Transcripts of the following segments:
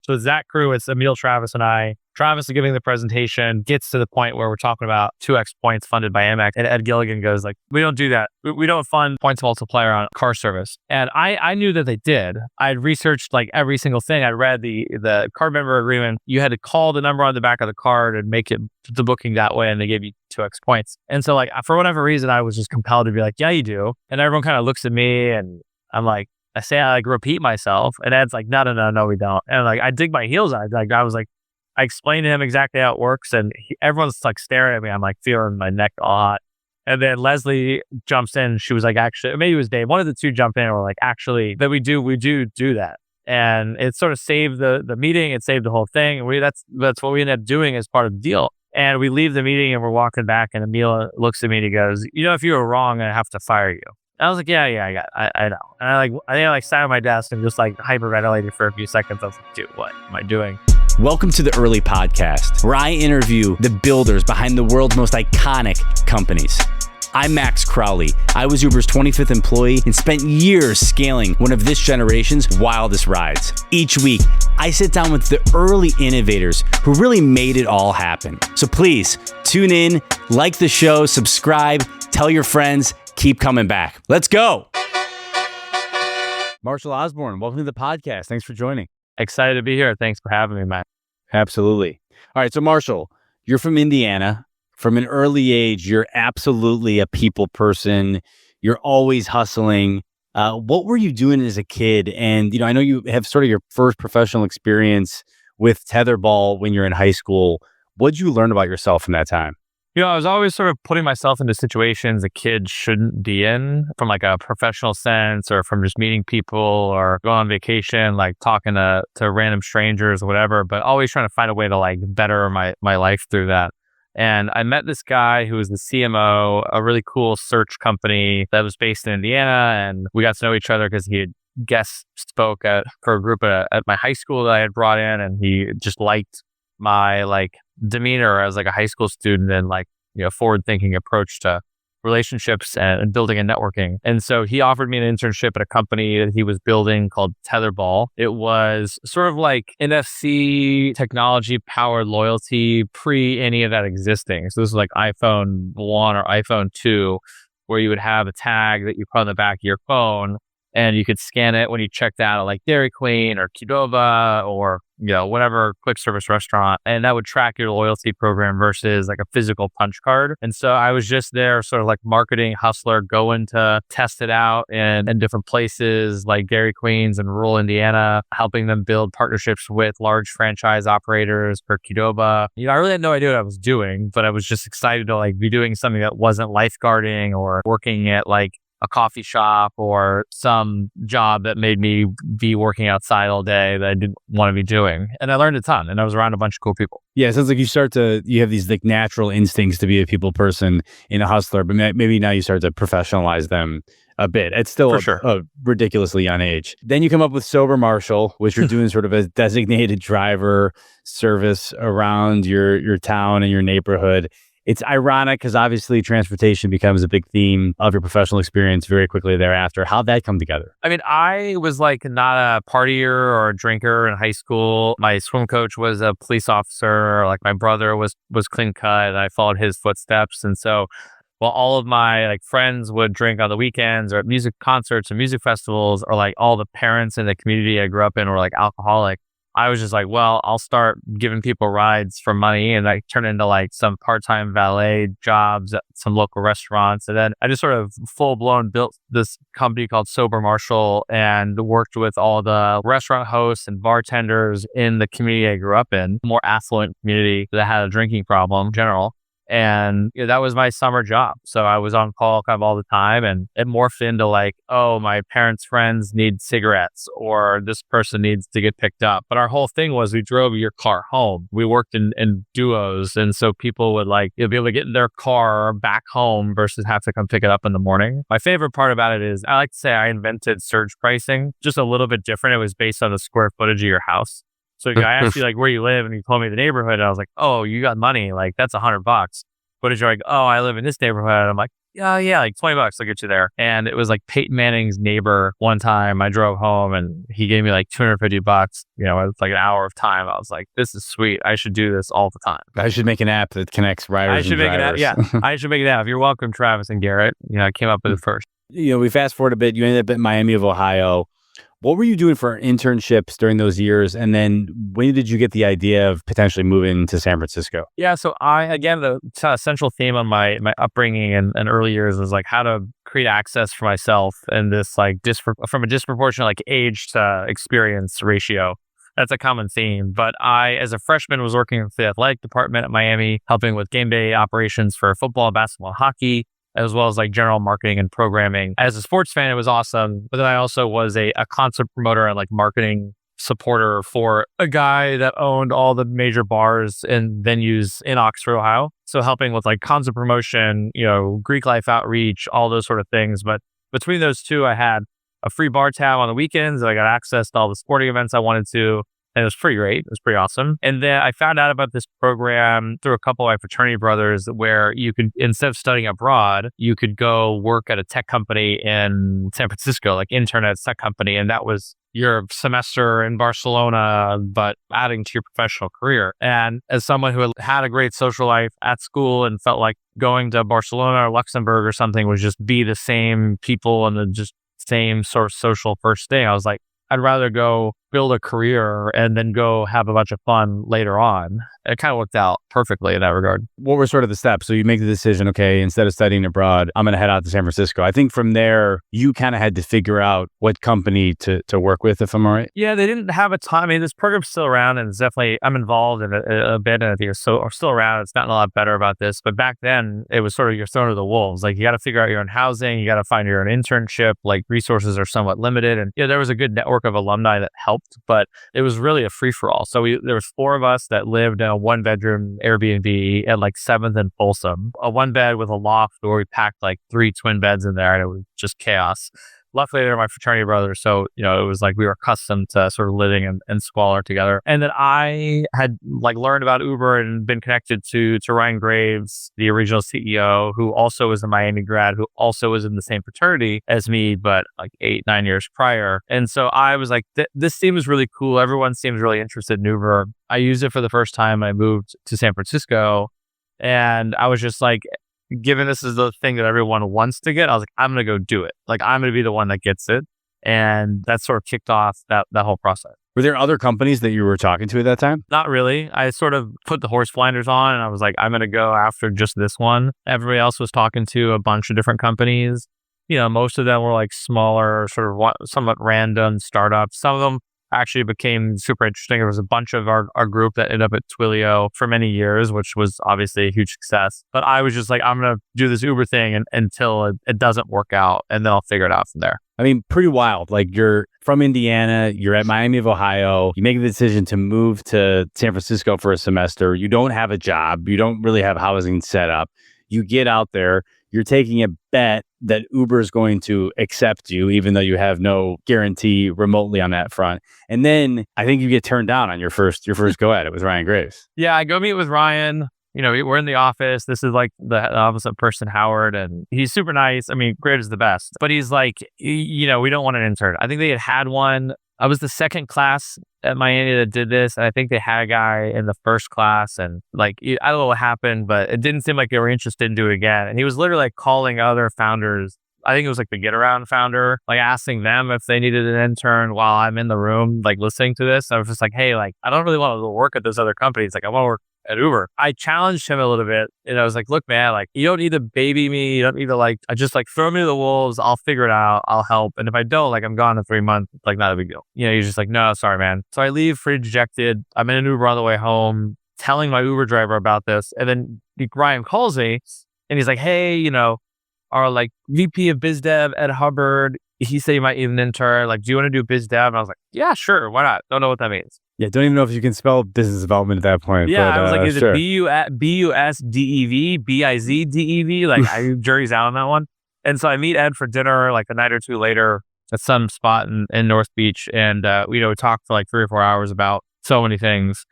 So it's that crew, it's Emil, Travis, and I. Travis is giving the presentation, gets to the point where we're talking about 2x points funded by Amex. And Ed Gilligan goes like, we don't do that. We don't fund points multiplier on car service. And I knew that they did. I had researched like every single thing. I read the card member agreement. You had to call the number on the back of the card and make it the booking that way. And they gave you 2x points. And so like, for whatever reason, I was just compelled to be like, yeah, you do. And everyone kind of looks at me and I'm like, I like repeat myself. And Ed's like, no, we don't. And like, I dig my heels out. I was like, I explained to him exactly how it works, and everyone's like staring at me. I'm like feeling my neck all hot. And then Leslie jumps in. She was like, actually, maybe it was Dave. One of the two jumped in and were like, actually, that we do that. And it sort of saved the meeting. It saved the whole thing. And that's what we ended up doing as part of the deal. And we leave the meeting and we're walking back, and Emil looks at me and he goes, if you were wrong, I have to fire you. And I was like, yeah, I know. And I think I sat at my desk and just like hyperventilated for a few seconds. I was like, dude, what am I doing? Welcome to the Early Podcast, where I interview the builders behind the world's most iconic companies. I'm Max Crowley. I was Uber's 25th employee and spent years scaling one of this generation's wildest rides. Each week, I sit down with the early innovators who really made it all happen. So please, tune in, like the show, subscribe, tell your friends, keep coming back. Let's go. Marshall Osborne, welcome to the podcast. Thanks for joining. Excited to be here. Thanks for having me, Matt. Absolutely. All right. So Marshall, you're from Indiana. From an early age, you're absolutely a people person. You're always hustling. What were you doing as a kid? And, I know you have sort of your first professional experience with Tetherball when you're in high school. What did you learn about yourself from that time? I was always sort of putting myself into situations a kid shouldn't be in, from like a professional sense, or from just meeting people or going on vacation, like talking to random strangers or whatever, but always trying to find a way to like better my life through that. And I met this guy who was the CMO, a really cool search company that was based in Indiana. And we got to know each other because he had guest spoke for a group at my high school that I had brought in. And he just liked my like demeanor as like a high school student and like, forward thinking approach to relationships and building and networking. And so he offered me an internship at a company that he was building called Tetherball. It was sort of like NFC technology powered loyalty pre any of that existing. So this was like iPhone 1 or iPhone 2, where you would have a tag that you put on the back of your phone and you could scan it when you checked out at like Dairy Queen or Qdoba or whatever quick service restaurant, and that would track your loyalty program versus like a physical punch card. And so I was just there sort of like marketing hustler, going to test it out in different places like Dairy Queens in rural Indiana, helping them build partnerships with large franchise operators for Qdoba. I really had no idea what I was doing, but I was just excited to like be doing something that wasn't lifeguarding or working at like a coffee shop or some job that made me be working outside all day that I didn't want to be doing. And I learned a ton, and I was around a bunch of cool people. Yeah, it sounds like you have these like natural instincts to be a people person in a hustler, but maybe now you start to professionalize them a bit. It's still a ridiculously young age. Then you come up with Sober Marshall, which you're doing sort of a designated driver service around your town and your neighborhood. It's ironic because obviously transportation becomes a big theme of your professional experience very quickly thereafter. How'd that come together? I mean, I was like not a partier or a drinker in high school. My swim coach was a police officer. Like my brother was clean cut, and I followed his footsteps. And so while all of my like friends would drink on the weekends or at music concerts and music festivals, or like all the parents in the community I grew up in were like alcoholic, I was just like, well, I'll start giving people rides for money, and I turned into like some part-time valet jobs at some local restaurants. And then I just sort of full-blown built this company called Sober Marshall and worked with all the restaurant hosts and bartenders in the community I grew up in, more affluent community that had a drinking problem in general. And that was my summer job. So I was on call kind of all the time, and it morphed into like, oh, my parents' friends need cigarettes, or this person needs to get picked up. But our whole thing was we drove your car home. We worked in duos. And so people would like, you'll be able to get in their car back home versus have to come pick it up in the morning. My favorite part about it is I like to say I invented surge pricing, just a little bit different. It was based on the square footage of your house. So I asked you like where you live, and you told me the neighborhood, and I was like, oh, you got money. Like that's $100. But you're like, oh, I live in this neighborhood. And I'm like, Yeah, like $20, I'll get you there. And it was like Peyton Manning's neighbor. One time I drove home and he gave me like $250. It's like an hour of time. I was like, this is sweet. I should do this all the time. I should make an app that connects riders and drivers. I should make an app. You're welcome, Travis and Garrett. I came up with it first. We fast forward a bit. You ended up at Miami of Ohio. What were you doing for internships during those years? And then when did you get the idea of potentially moving to San Francisco? Yeah, so the central theme on my upbringing and early years was like how to create access for myself and this like from a disproportionate like age to experience ratio. That's a common theme. But I, as a freshman, was working with the athletic department at Miami, helping with game day operations for football, basketball, hockey, as well as like general marketing and programming. As a sports fan, it was awesome. But then I also was a concert promoter and like marketing supporter for a guy that owned all the major bars and venues in Oxford, Ohio. So helping with like concert promotion, Greek life outreach, all those sort of things. But between those two, I had a free bar tab on the weekends. I got access to all the sporting events I wanted to. And it was pretty great. It was pretty awesome. And then I found out about this program through a couple of my fraternity brothers where you could, instead of studying abroad, you could go work at a tech company in San Francisco, like intern at a tech company. And that was your semester in Barcelona, but adding to your professional career. And as someone who had a great social life at school and felt like going to Barcelona or Luxembourg or something would just be the same people and the just same sort of social first thing, I was like, I'd rather go build a career and then go have a bunch of fun later on. It kind of worked out perfectly in that regard. What were sort of the steps? So you make the decision, okay, instead of studying abroad, I'm going to head out to San Francisco. I think from there, you kind of had to figure out what company to work with, if I'm all right. Yeah, they didn't have a time. I mean, this program's still around and it's definitely, I'm involved in it a bit and I think it's still around. It's gotten a lot better about this. But back then, it was sort of you're thrown to the wolves. Like you got to figure out your own housing. You got to find your own internship. Like resources are somewhat limited. And there was a good network of alumni that helped, but it was really a free-for-all. So there was 4 of us that lived in a 1-bedroom Airbnb at like 7th and Folsom, a 1-bed with a loft where we packed like 3 twin beds in there and it was just chaos. Luckily, they're my fraternity brothers. So, it was like we were accustomed to sort of living in squalor together. And then I had like learned about Uber and been connected to Ryan Graves, the original CEO, who also was a Miami grad, who also was in the same fraternity as me, but like 8-9 years prior. And so I was like, this seems really cool. Everyone seems really interested in Uber. I used it for the first time. I moved to San Francisco and I was just like, given this is the thing that everyone wants to get, I was like, I'm going to go do it. Like, I'm going to be the one that gets it. And that sort of kicked off that whole process. Were there other companies that you were talking to at that time? Not really. I sort of put the horse blinders on and I was like, I'm going to go after just this one. Everybody else was talking to a bunch of different companies. Most of them were like smaller, sort of somewhat random startups. Some of them actually became super interesting. There was a bunch of our group that ended up at Twilio for many years, which was obviously a huge success. But I was just like, I'm going to do this Uber thing until it doesn't work out, and then I'll figure it out from there. I mean, pretty wild. Like you're from Indiana, you're at Miami of Ohio, you make the decision to move to San Francisco for a semester. You don't have a job. You don't really have housing set up. You get out there, you're taking a bet that Uber is going to accept you, even though you have no guarantee remotely on that front. And then I think you get turned down on your first go at it with Ryan Graves. Yeah, I go meet with Ryan. We're in the office. This is like the opposite person, Howard, and he's super nice. I mean, Graves is the best, but he's like, we don't want an intern. I think they had one. I was the second class at Miami that did this. And I think they had a guy in the first class and like, I don't know what happened, but it didn't seem like they were interested in doing it again. And he was literally like calling other founders. I think it was like the Get Around founder, like asking them if they needed an intern while I'm in the room, like listening to this. I was just like, hey, like, I don't really want to work at those other companies. Like I want to work at Uber. I challenged him a little bit and I was like, look, man, like you don't need to baby me. You don't need to I just like throw me to the wolves. I'll figure it out. I'll help. And if I don't, like I'm gone in 3 months. It's like not a big deal. He's just like, no, sorry, man. So I leave pretty dejected. I'm in an Uber on the way home, telling my Uber driver about this. And then Ryan calls me and he's like, hey, our like VP of Biz Dev at Hubbard, he said you might need an intern. Like, do you want to do Biz Dev? And I was like, yeah, sure. Why not? Don't know what that means. Yeah, don't even know if you can spell business development at that point. Yeah, but, I was like, is sure. it BUSDEV, BIZDEV? Like, jury's out on that one. And so I meet Ed for dinner like a night or two later at some spot in North Beach. And, we talked for like 3 or 4 hours about so many things,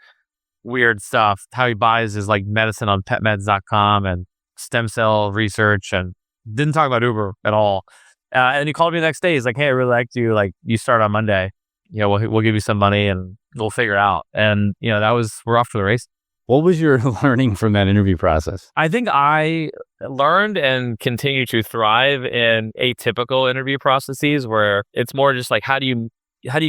weird stuff, how he buys his like medicine on petmeds.com and stem cell research and didn't talk about Uber at all. And he called me the next day. He's like, "Hey, I really liked you. Like, you start on Monday. We'll give you some money and we'll figure it out." And we're off to the race. What was your learning from that interview process? I think I learned and continue to thrive in atypical interview processes where it's more just like, how do you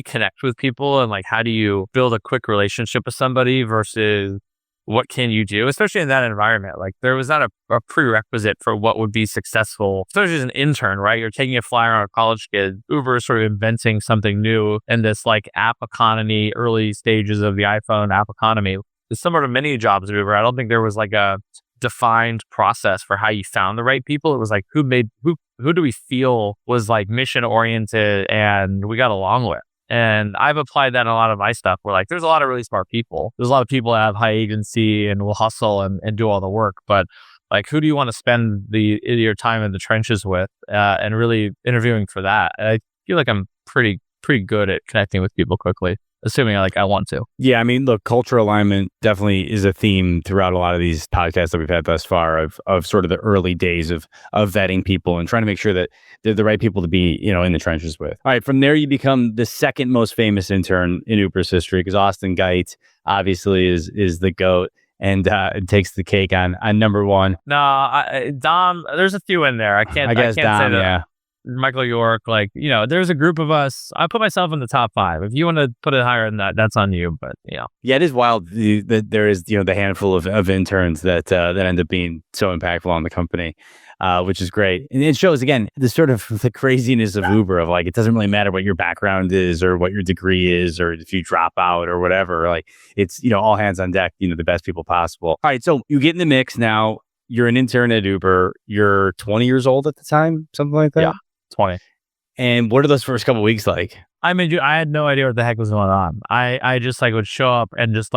connect with people, and like, how do you build a quick relationship with somebody versus what can you do, especially in that environment. Like, there was not a prerequisite for what would be successful, especially as an intern, right? You're taking a flyer on a college kid. Uber is sort of inventing something new in this like app economy, early stages of the iPhone app economy. It's similar to many jobs at Uber. I don't think there was like a defined process for how you found the right people. It was like, who do we feel was like mission oriented and we got along with? And I've applied that in a lot of my stuff where like, there's a lot of really smart people. There's a lot of people that have high agency and will hustle and do all the work. But like, who do you want to spend your time in the trenches with and really interviewing for that? And I feel like I'm pretty good at connecting with people quickly, assuming I want to. Yeah, I mean, look, cultural alignment definitely is a theme throughout a lot of these podcasts that we've had thus far of sort of the early days of vetting people and trying to make sure that they're the right people to be, in the trenches with. All right, from there you become the second most famous intern in Uber's history, because Austin Geit obviously is the GOAT and it takes the cake on number one. No, Dom, there's a few in there. I can't Dom, say that. Yeah. Michael York, there's a group of us. I put myself in the top 5. If you want to put it higher than that, that's on you. But yeah, it is wild that there is the handful of interns that end up being so impactful on the company, which is great. And it shows again the sort of the craziness of Uber of like, it doesn't really matter what your background is or what your degree is or if you drop out or whatever. Like, it's all hands on deck. The best people possible. All right, so you get in the mix now. You're an intern at Uber. You're 20 years old at the time, something like that. Yeah. 20. And what are those first couple of weeks like? I mean, dude, I had no idea what the heck was going on. I just would show up and just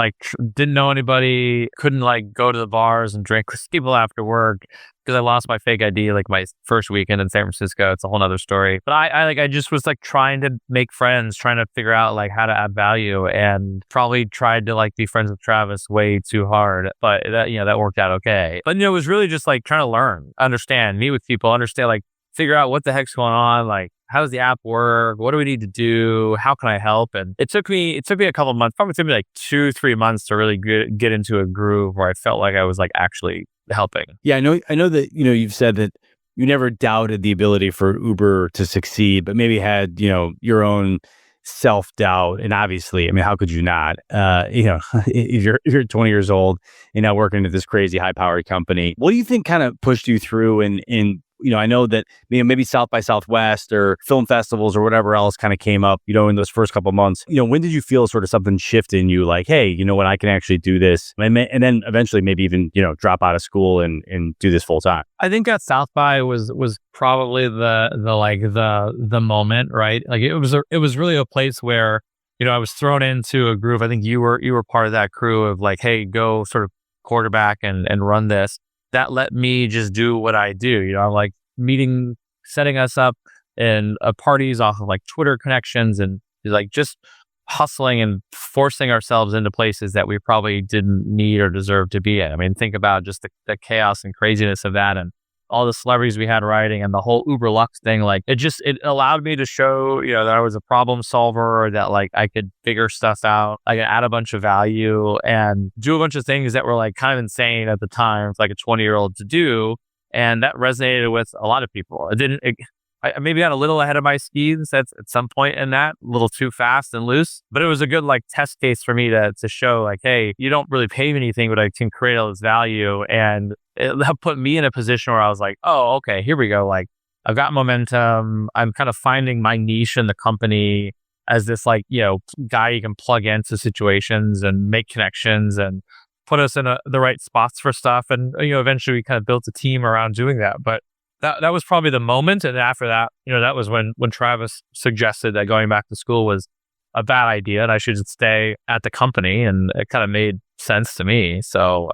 didn't know anybody, couldn't go to the bars and drink with people after work because I lost my fake ID my first weekend in San Francisco. It's a whole nother story. But I just was trying to make friends, trying to figure out how to add value, and probably tried to be friends with Travis way too hard. But that worked out okay. But it was really just trying to learn, understand, meet with people, understand figure out what the heck's going on, how does the app work? What do we need to do? How can I help? And it took me a couple of months, probably took me 2-3 months to really get into a groove where I felt like I was actually helping. Yeah, I know that, you've said that you never doubted the ability for Uber to succeed, but maybe had, your own self-doubt. And obviously, I mean, how could you not? If you're 20 years old and now working at this crazy high-powered company, what do you think kind of pushed you through in I know that maybe South by Southwest or film festivals or whatever else kind of came up, in those first couple of months. When did you feel sort of something shift in you? Hey, you know what, I can actually do this, and then eventually maybe even drop out of school and do this full time. I think that South by was probably the moment, right? It was really a place where I was thrown into a groove. I think you were part of that crew of hey, go sort of quarterback and run this. That let me just do what I do. I'm setting us up in parties off of Twitter connections and just hustling and forcing ourselves into places that we probably didn't need or deserve to be in. I mean, think about just the chaos and craziness of that and all the celebrities we had writing and the whole Uber Lux thing. It allowed me to show, that I was a problem solver, that I could figure stuff out. I could add a bunch of value and do a bunch of things that were kind of insane at the time for a 20-year-old to do. And that resonated with a lot of people. I maybe got a little ahead of my skis at some point in that, a little too fast and loose, but it was a good test case for me to show hey, you don't really pay me anything, but I can create all this value. And it put me in a position where I was oh, okay, here we go. I've got momentum. I'm kind of finding my niche in the company as this guy you can plug into situations and make connections and put us in the right spots for stuff. And, eventually we kind of built a team around doing that. But that was probably the moment. And after that, that was when Travis suggested that going back to school was a bad idea and I should stay at the company. And it kind of made sense to me. So,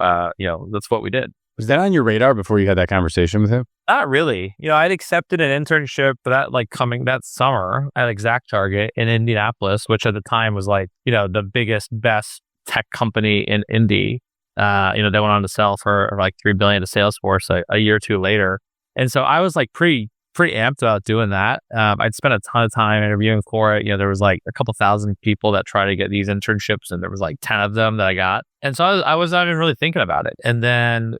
that's what we did. Was that on your radar before you had that conversation with him? Not really. I'd accepted an internship for that summer at ExactTarget in Indianapolis, which at the time was the biggest, best tech company in Indy. They went on to sell for $3 billion to Salesforce a year or two later. And so I was like pretty amped about doing that. I'd spent a ton of time interviewing for it. There was like a couple thousand people that try to get these internships, and there was like 10 of them that I got. And so I was not even really thinking about it. And then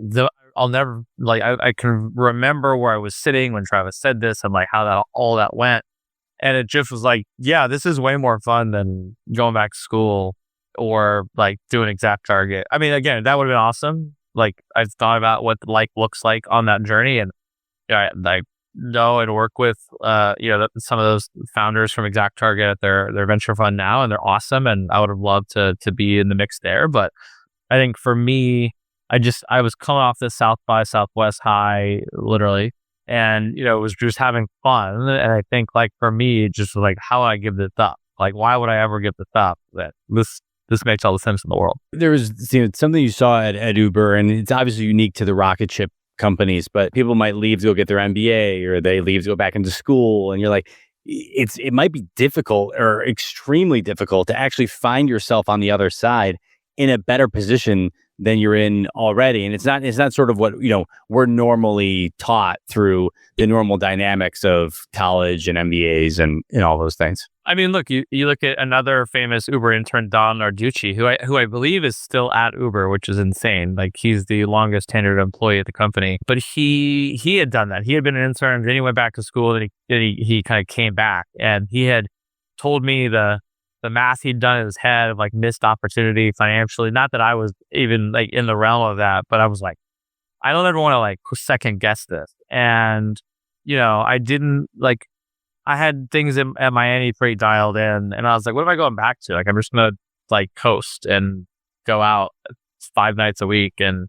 I'll never, like, I can remember where I was sitting when Travis said this and like how all that went. And it just was like, yeah, this is way more fun than going back to school or like doing exact target. I mean, again, that would have been awesome. Like, I've thought about what like looks like on that journey, and I know and work with some of those founders from Exact Target at their venture fund now, and they're awesome, and I would have loved to be in the mix there. But I think for me, I was coming off this South by Southwest high, literally, and was just having fun. And I think like for me, just like, how would I give this up? Like, why would I ever give this up? That this makes all the sense in the world. There was something you saw at Uber, and it's obviously unique to the rocket ship companies, but people might leave to go get their MBA, or they leave to go back into school, and you're like, it might be difficult or extremely difficult to actually find yourself on the other side in a better position than you're in already. And it's not sort of what we're normally taught through the normal dynamics of college and MBAs and all those things. I mean, look, you look at another famous Uber intern, Don Narduchi, who I believe is still at Uber, which is insane. Like, he's the longest tenured employee at the company. But he had done that. He had been an intern, then he went back to school, and he kind of came back, and he had told me the math he'd done in his head of like missed opportunity financially. Not that I was even like in the realm of that, but I was like, I don't ever want to like second guess this. And, I didn't like, I had things at Miami pretty dialed in, and I was like, what am I going back to? Like, I'm just going to like coast and go out 5 nights a week. And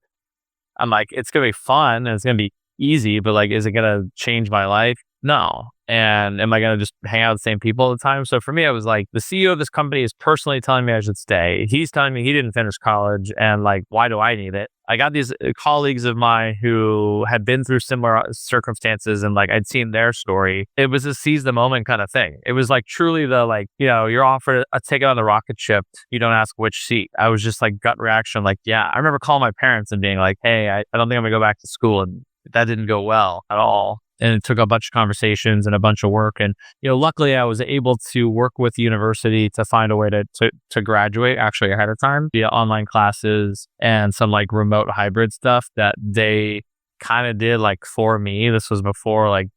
I'm like, it's going to be fun and it's going to be easy, but like, is it going to change my life? No. And am I going to just hang out with the same people all the time? So for me, I was like, the CEO of this company is personally telling me I should stay. He's telling me he didn't finish college, and like, why do I need it? I got these colleagues of mine who had been through similar circumstances, and like, I'd seen their story. It was a seize the moment kind of thing. It was like truly the like, you're offered a ticket on the rocket ship. You don't ask which seat. I was just like gut reaction. Like, yeah, I remember calling my parents and being like, hey, I don't think I'm gonna go back to school. And that didn't go well at all. And it took a bunch of conversations and a bunch of work. And, luckily I was able to work with the university to find a way to graduate actually ahead of time via online classes and some like remote hybrid stuff that they kind of did like for me. This was before like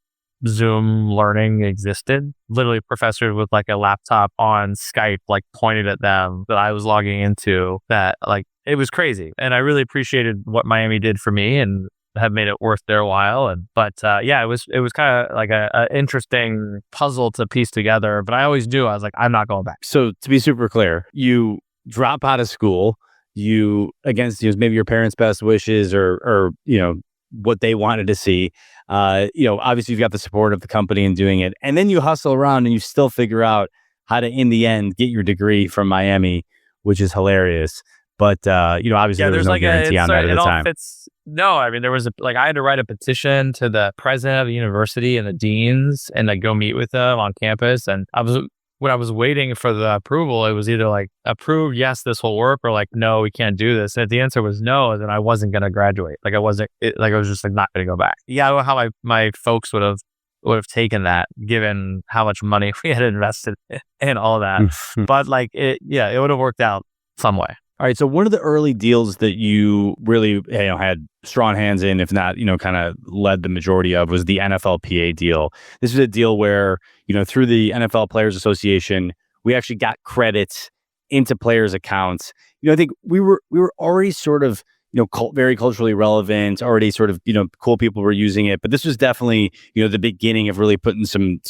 Zoom learning existed. Literally professors with like a laptop on Skype, like pointed at them that I was logging into, that like, it was crazy. And I really appreciated what Miami did for me and have made it worth their while. And it was kind of like a interesting puzzle to piece together. But I always knew, I was like, I'm not going back. So to be super clear, you drop out of school, you against maybe your parents' best wishes or what they wanted to see. Obviously you've got the support of the company in doing it, and then you hustle around and you still figure out how to, in the end, get your degree from Miami, which is hilarious. But obviously there was no guarantee on that at the time. No, I mean, there was I had to write a petition to the president of the university and the deans and like go meet with them on campus. And when I was waiting for the approval, it was either like approved, yes, this will work, or like, no, we can't do this. And if the answer was no, then I wasn't going to graduate. Like I was just like not going to go back. Yeah, I don't know how my folks would have taken that, given how much money we had invested in all that. But like it would have worked out some way. All right. So one of the early deals that you really had strong hands in, if not, kind of led the majority of, was the NFLPA deal. This was a deal where, through the NFL Players Association, we actually got credits into players' accounts. I think we were already sort of, very culturally relevant, already sort of, cool people were using it. But this was definitely, the beginning of really putting some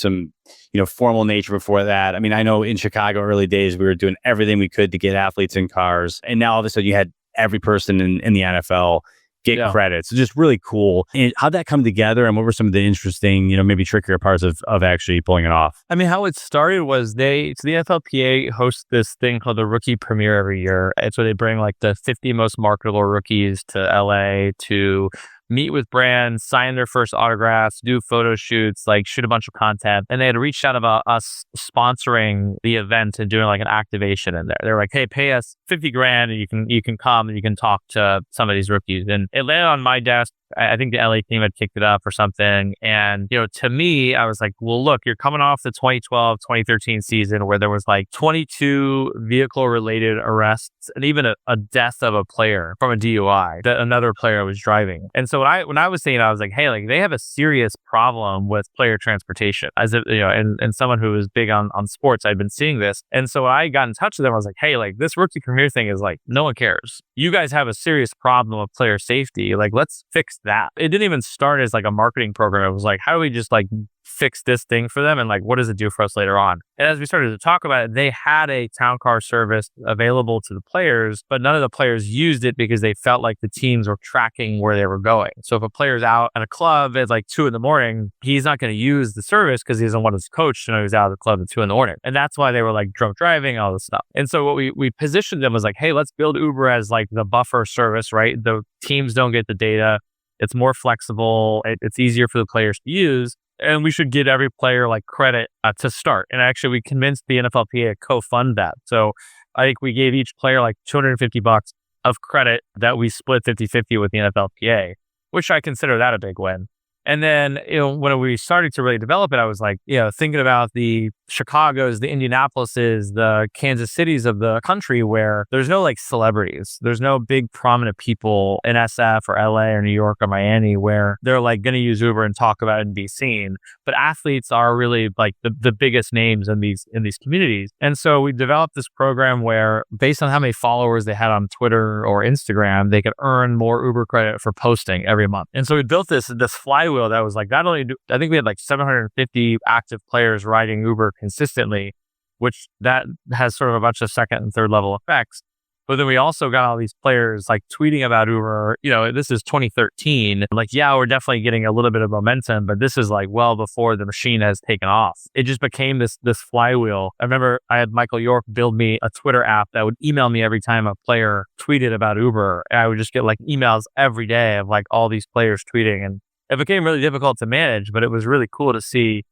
formal nature before that. I mean, I know in Chicago early days, we were doing everything we could to get athletes in cars. And now all of a sudden you had every person in the NFL get credit. So just really cool. And how'd that come together, and what were some of the interesting, maybe trickier parts of actually pulling it off? I mean, how it started was the NFLPA hosts this thing called the Rookie Premiere every year. It's where they bring like the 50 most marketable rookies to LA to meet with brands, sign their first autographs, do photo shoots, like shoot a bunch of content. And they had reached out about us sponsoring the event and doing like an activation in there. They were like, hey, pay us 50 grand and you can come and you can talk to some of these rookies. And it landed on my desk. I think the LA team had kicked it up or something. And, to me, I was like, well, look, you're coming off the 2012, 2013 season where there was like 22 vehicle related arrests and even a death of a player from a DUI that another player was driving. And so when I was saying, I was like, hey, like they have a serious problem with player transportation as if, and someone who was big on sports, I'd been seeing this. And so I got in touch with them. I was like, hey, like this rookie premier thing is like, no one cares. You guys have a serious problem with player safety. Like, let's fix that. It didn't even start as like a marketing program. It was like, how do we just like fix this thing for them? And like, what does it do for us later on? And as we started to talk about it, they had a town car service available to the players, but none of the players used it because they felt like the teams were tracking where they were going. So if a player's out at a club at like 2 a.m, he's not going to use the service because he doesn't want his coach to know he's out of the club at 2 a.m. And that's why they were like drunk driving, all this stuff. And so what we positioned them was like, hey, let's build Uber as like the buffer service, right? The teams don't get the data. It's more flexible. It's easier for the players to use. And we should give every player like credit to start. And actually, we convinced the NFLPA to co-fund that. So I think we gave each player like $250 of credit that we split 50-50 with the NFLPA, which I consider that a big win. And then, when we started to really develop it, I was like, thinking about the Chicagos, the Indianapolises, the Kansas Cities of the country where there's no like celebrities. There's no big prominent people in SF or LA or New York or Miami where they're like going to use Uber and talk about it and be seen. But athletes are really like the biggest names in these communities. And so we developed this program where based on how many followers they had on Twitter or Instagram, they could earn more Uber credit for posting every month. And so we built this flywheel that was like, not only I think we had like 750 active players riding Uber consistently, which that has sort of a bunch of second and third level effects. But then we also got all these players like tweeting about Uber. This is 2013. Like, yeah, we're definitely getting a little bit of momentum, but this is like well before the machine has taken off. It just became this flywheel. I remember I had Michael York build me a Twitter app that would email me every time a player tweeted about Uber. And I would just get like emails every day of like all these players tweeting. And it became really difficult to manage, but it was really cool to see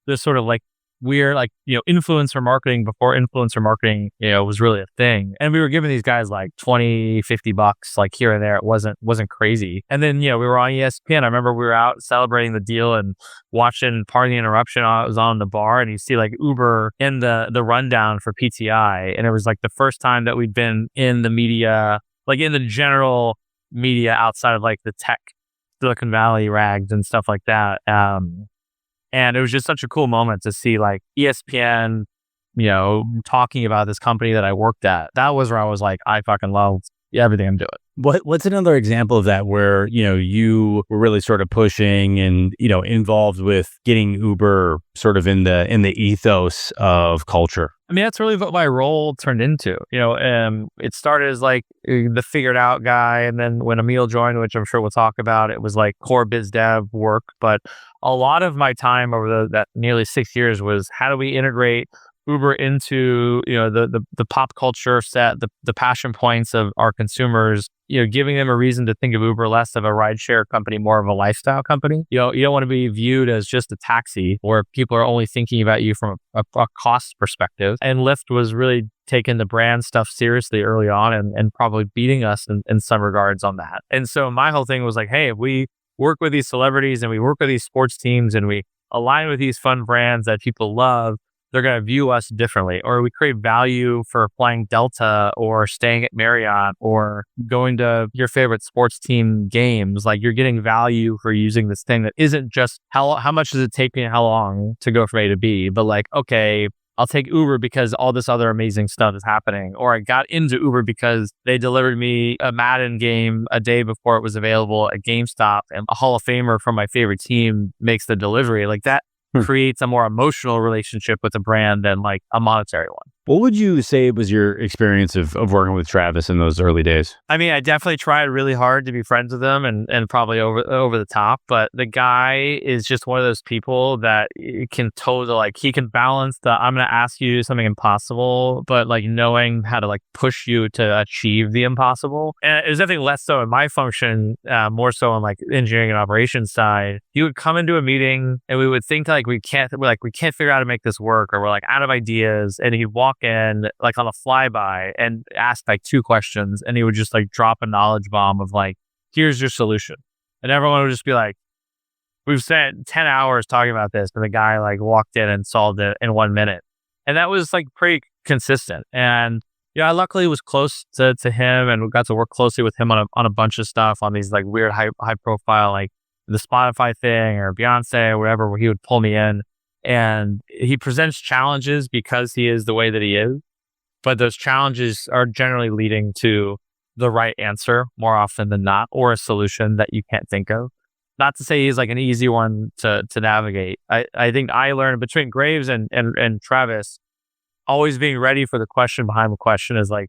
this sort of like weird, like, influencer marketing before influencer marketing, was really a thing. And we were giving these guys like $20-$50 like here and there. It wasn't crazy. And then, we were on ESPN. I remember we were out celebrating the deal and watching Part of the Interruption. I was on the bar and you see like Uber in the rundown for PTI. And it was like the first time that we'd been in the media, like in the general media outside of like the tech Silicon Valley rags and stuff like that. And it was just such a cool moment to see like ESPN, talking about this company that I worked at. That was where I was like, I fucking love everything I'm doing. What's another example of that where, you were really sort of pushing and, involved with getting Uber sort of in the ethos of culture? I mean, that's really what my role turned into. It started as like the figured out guy. And then when Emil joined, which I'm sure we'll talk about, it was like core biz dev work. But a lot of my time over that nearly 6 years was how do we integrate Uber into, the pop culture set, the passion points of our consumers, giving them a reason to think of Uber less of a rideshare company, more of a lifestyle company. You don't want to be viewed as just a taxi where people are only thinking about you from a cost perspective. And Lyft was really taking the brand stuff seriously early on and probably beating us in some regards on that. And so my whole thing was like, hey, if we work with these celebrities and we work with these sports teams and we align with these fun brands that people love, they're going to view us differently. Or we create value for flying Delta or staying at Marriott or going to your favorite sports team games. Like you're getting value for using this thing that isn't just how much does it take me and how long to go from A to B, but like, okay, I'll take Uber because all this other amazing stuff is happening. Or I got into Uber because they delivered me a Madden game a day before it was available at GameStop and a Hall of Famer from my favorite team makes the delivery. Like that creates a more emotional relationship with a brand than like a monetary one. What would you say was your experience of working with Travis in those early days? I mean, I definitely tried really hard to be friends with him and probably over the top, but the guy is just one of those people that can totally like, he can balance the, I'm going to ask you to do something impossible, but like knowing how to like push you to achieve the impossible. And it was definitely less so in my function, more so on like engineering and operations side. He would come into a meeting and we would think like we can't figure out how to make this work, or we're like out of ideas, and he'd walk in like on a flyby and ask like 2 questions, and he would just like drop a knowledge bomb of like, here's your solution. And everyone would just be like, we've spent 10 hours talking about this, but the guy like walked in and solved it in 1 minute. And that was like pretty consistent. And I luckily was close to him and got to work closely with him on a bunch of stuff, on these like weird high profile, like the Spotify thing or Beyonce or whatever, where he would pull me in. And he presents challenges because he is the way that he is. But those challenges are generally leading to the right answer more often than not, or a solution that you can't think of. Not to say he's like an easy one to navigate. I think I learned between Graves and Travis, always being ready for the question behind the question is like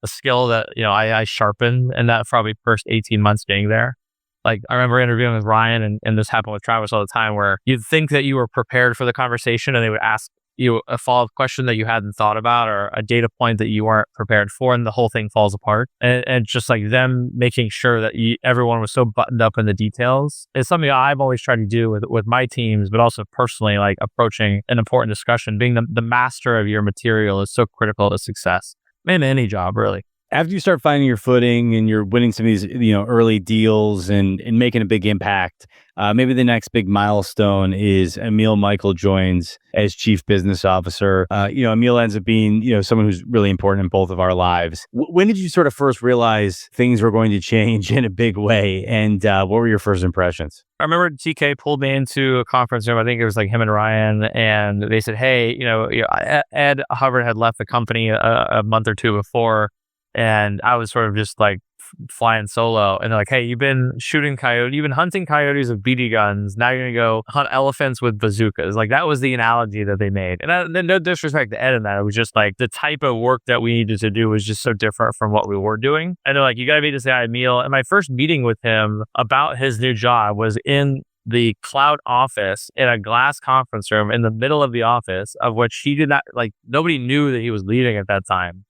a skill that, I sharpened in that probably first 18 months being there. Like I remember interviewing with Ryan and this happened with Travis all the time, where you'd think that you were prepared for the conversation and they would ask you a follow-up question that you hadn't thought about, or a data point that you weren't prepared for, and the whole thing falls apart. And just like them making sure that everyone was so buttoned up in the details is something I've always tried to do with my teams, but also personally, like approaching an important discussion. Being the master of your material is so critical to success in any job, really. After you start finding your footing and you're winning some of these, early deals and making a big impact, maybe the next big milestone is Emil Michael joins as Chief Business Officer. Emil ends up being, someone who's really important in both of our lives. When did you sort of first realize things were going to change in a big way? And what were your first impressions? I remember TK pulled me into a conference room. I think it was like him and Ryan, and they said, "Hey, Ed Hubbard had left the company a month or two before." And I was sort of just like flying solo. And they're like, "Hey, you've been hunting coyotes with BB guns. Now you're going to go hunt elephants with bazookas." Like that was the analogy that they made. And no disrespect to Ed in that. It was just like the type of work that we needed to do was just so different from what we were doing. And they're like, "You got to meet this guy, Emil." And my first meeting with him about his new job was in the cloud office in a glass conference room in the middle of the office, of which he did not, like, nobody knew that he was leading at that time.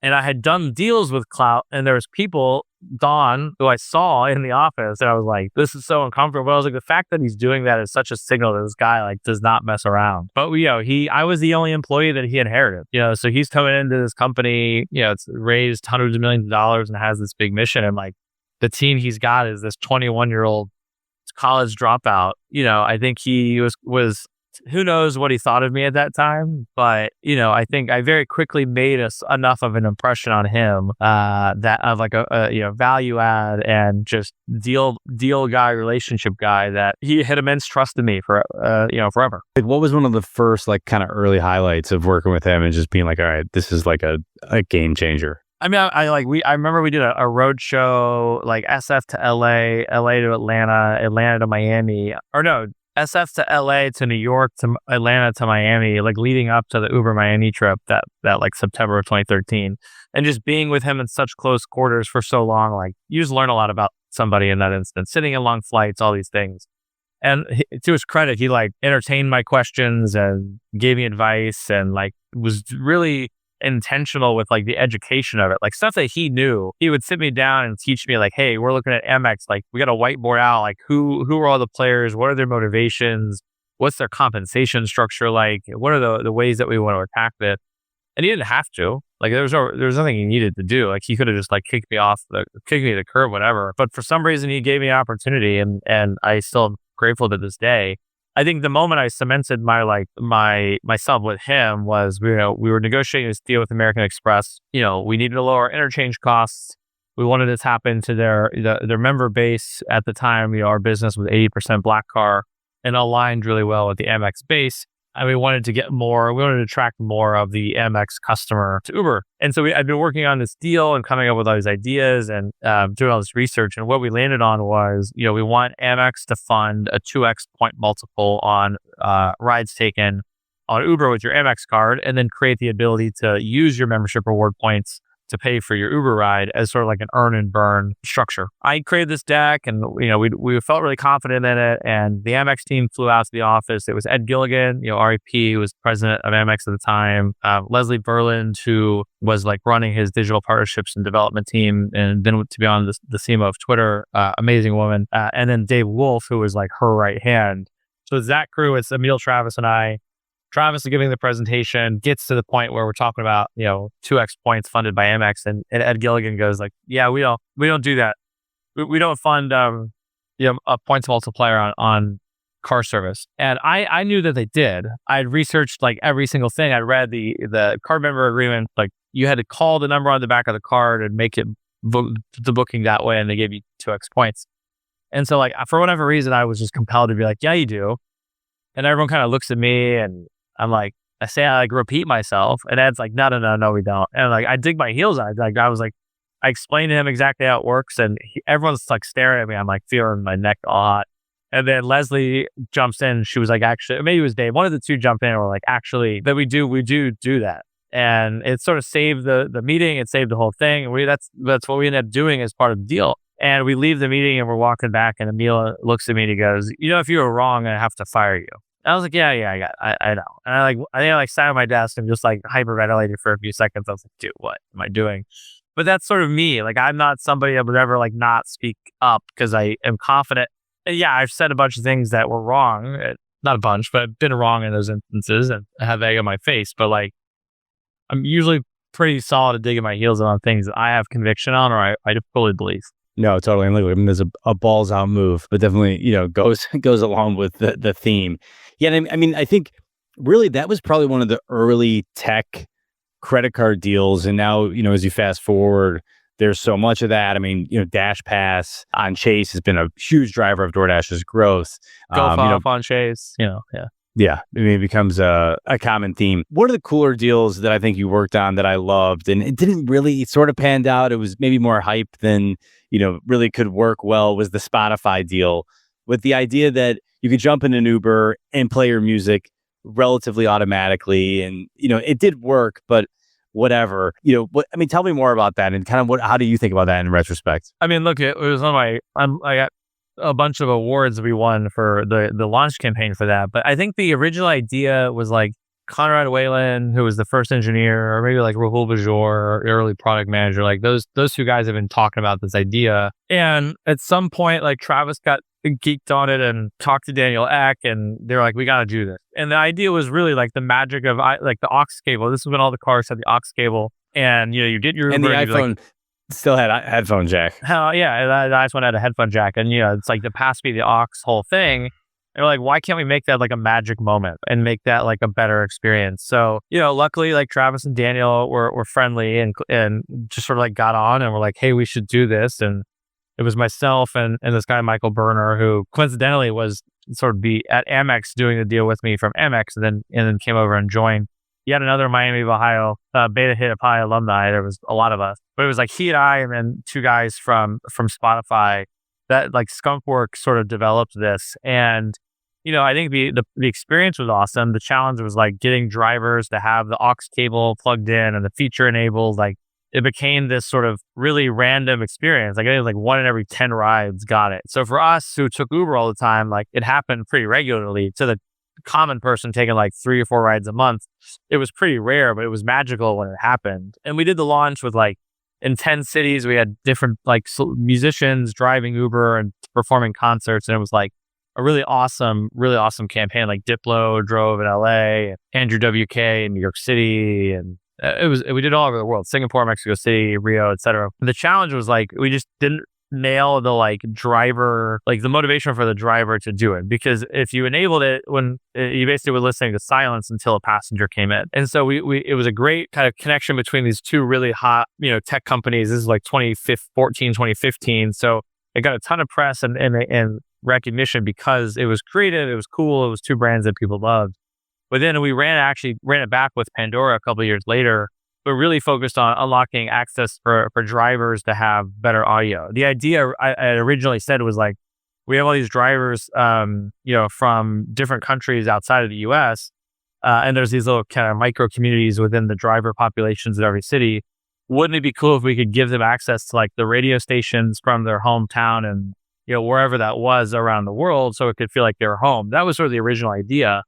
And I had done deals with Clout, and there was people, Don, who I saw in the office, and I was like, this is so uncomfortable. But I was like, the fact that he's doing that is such a signal that this guy like does not mess around. But I was the only employee that he inherited. So he's coming into this company, it's raised hundreds of millions of dollars and has this big mission. And like the team he's got is this 21-year-old college dropout. I think he was who knows what he thought of me at that time, but I think I very quickly made enough of an impression on him that of like a value add and just deal guy, relationship guy, that he had immense trust in me for forever. What was one of the first like kind of early highlights of working with him and just being like, all right, this is like a game changer? I mean, I remember we did a road show, like SF to LA to Atlanta to Miami, or no, SF to LA to New York to Atlanta to Miami, like leading up to the Uber Miami trip that like September of 2013. And just being with him in such close quarters for so long, like you just learn a lot about somebody in that instance, sitting in long flights, all these things. And to his credit, he like entertained my questions and gave me advice and like was really intentional with like the education of it, like stuff that he knew. He would sit me down and teach me like, "Hey, we're looking at Amex, like we got a whiteboard out, like who are all the players, what are their motivations, what's their compensation structure like, what are the ways that we want to attack it." And he didn't have to, like there was nothing he needed to do. Like he could have just like kicked me to the curb, whatever. But for some reason he gave me an opportunity, and I still am grateful to this day. I think the moment I cemented myself with him was, we were negotiating this deal with American Express. We needed to lower interchange costs. We wanted to tap into their member base at the time. Our business was 80% black car and aligned really well with the Amex base. And we wanted to attract more of the Amex customer to Uber. And so I'd been working on this deal and coming up with all these ideas and doing all this research. And what we landed on was, we want Amex to fund a 2x point multiple on rides taken on Uber with your Amex card, and then create the ability to use your membership reward points to pay for your Uber ride as sort of like an earn and burn structure. I created this deck, and we felt really confident in it. And the Amex team flew out to the office. It was Ed Gilligan, REP, who was president of Amex at the time, Leslie Berland, who was like running his digital partnerships and development team, and then to be on the CMO of Twitter, amazing woman, and then Dave Wolf, who was like her right hand. So it's that crew. It's Emil, Travis, and I. Travis is giving the presentation, gets to the point where we're talking about, 2x points funded by Amex, and Ed Gilligan goes like, yeah, we don't do that. We don't fund, a points multiplier on car service. And I knew that they did. I'd researched like every single thing. I read the card member agreement. Like you had to call the number on the back of the card and make it the booking that way, and they gave you 2x points. And so like, for whatever reason, I was just compelled to be like, yeah, you do. And everyone kind of looks at me, and I'm like, I repeat myself, and Ed's like, no, we don't. And like, I dig my heels on it. Like, I explained to him exactly how it works, and everyone's like staring at me. I'm like feeling my neck all hot. And then Leslie jumps in. She was like, actually, maybe it was Dave. One of the two jumped in and were like, actually, that we do that. And it sort of saved the meeting. It saved the whole thing. And that's what we ended up doing as part of the deal. And we leave the meeting and we're walking back, and Emil looks at me and he goes, if you were wrong, I have to fire you. I was like, yeah, I know. And I think I sat at my desk and just like hyperventilated for a few seconds. I was like, dude, what am I doing? But that's sort of me. Like, I'm not somebody I would ever like not speak up because I am confident. And yeah, I've said a bunch of things that were wrong. Not a bunch, but I've been wrong in those instances and have egg on my face. But like, I'm usually pretty solid at digging my heels on things that I have conviction on, or I fully believe. No, totally. I mean, there's a balls out move, but definitely, goes along with the theme. Yeah. I mean, I think really that was probably one of the early tech credit card deals. And now, as you fast forward, there's so much of that. I mean, Dash Pass on Chase has been a huge driver of DoorDash's growth. Go off on Chase, yeah. Yeah, I mean, it becomes a common theme. One of the cooler deals that I think you worked on that I loved, and it didn't really sort of panned out. It was maybe more hype than, really could work well, was the Spotify deal, with the idea that you could jump in an Uber and play your music relatively automatically. And, it did work, but whatever. Tell me more about that and kind of how do you think about that in retrospect? I mean, look, it was on I got a bunch of awards we won for the launch campaign for that. But I think the original idea was like Conrad Whalen, who was the first engineer, or maybe like Rahul Bajor, or early product manager. Like those two guys have been talking about this idea. And at some point, like Travis got geeked on it and talked to Daniel Ek, and they're like, we got to do this. And the idea was really like the magic of like the aux cable. This is when all the cars had the aux cable, and you did your and Uber, the iPhone still had a headphone jack. Hell yeah, the iPhone had a headphone jack, and it's like the pass me the aux whole thing. And we're like, why can't we make that like a magic moment and make that like a better experience? So, luckily like Travis and Daniel were friendly and just sort of like got on and were like, hey, we should do this. And it was myself and this guy, Michael Berner, who coincidentally was sort of be at Amex doing the deal with me from Amex, and then came over and joined yet another Miami of Ohio, Beta Hit of High alumni. There was a lot of us, but it was like he and I, and then two guys from Spotify that like Skunkworks sort of developed this. And I think the experience was awesome. The challenge was like getting drivers to have the aux cable plugged in and the feature enabled. Like it became this sort of really random experience. Like I think it was like 1 in every 10 rides got it. So for us who took Uber all the time, like it happened pretty regularly. To the common person taking like 3 or 4 rides a month, it was pretty rare, but it was magical when it happened. And we did the launch with like in 10 cities. We had different like musicians driving Uber and performing concerts, and it was like a really awesome campaign. Like Diplo drove in LA, Andrew WK in New York City, and we did all over the world: Singapore, Mexico City, Rio, etc. The challenge was like we just didn't nail the like driver, like the motivation for the driver to do it, because if you enabled it, when you basically were listening to silence until a passenger came in. And so it was a great kind of connection between these two really hot tech companies. This is like 2014, 2015. So it got a ton of press and recognition because it was creative, it was cool, it was two brands that people loved. But then we ran it back with Pandora a couple of years later, but really focused on unlocking access for drivers to have better audio. The idea I originally said was like, we have all these drivers, from different countries outside of the US, and there's these little kind of micro communities within the driver populations of every city. Wouldn't it be cool if we could give them access to like the radio stations from their hometown and, wherever that was around the world, so it could feel like they were home? That was sort of the original idea.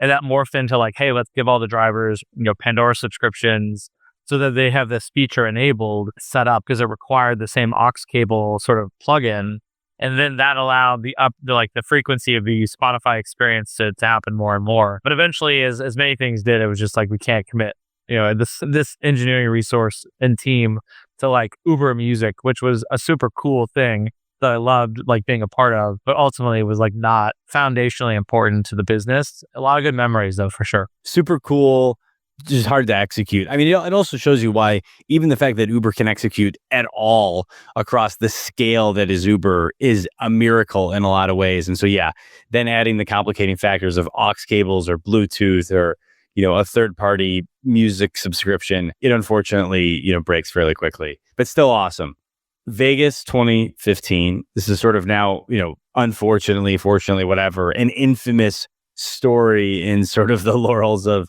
And that morphed into like, hey, let's give all the drivers, Pandora subscriptions so that they have this feature enabled set up, because it required the same aux cable sort of plug-in. And then that allowed the frequency of the Spotify experience to happen more and more. But eventually, as many things did, it was just like, we can't commit, this engineering resource and team to like Uber Music, which was a super cool thing that I loved like being a part of, but ultimately was like not foundationally important to the business. A lot of good memories though, for sure. Super cool. Just hard to execute. I mean, it also shows you why even the fact that Uber can execute at all across the scale that is Uber is a miracle in a lot of ways. And so, yeah, then adding the complicating factors of aux cables or Bluetooth or, a third-party music subscription, it unfortunately, breaks fairly quickly, but still awesome. Vegas 2015. This is sort of now, unfortunately, fortunately, whatever, an infamous story in sort of the laurels of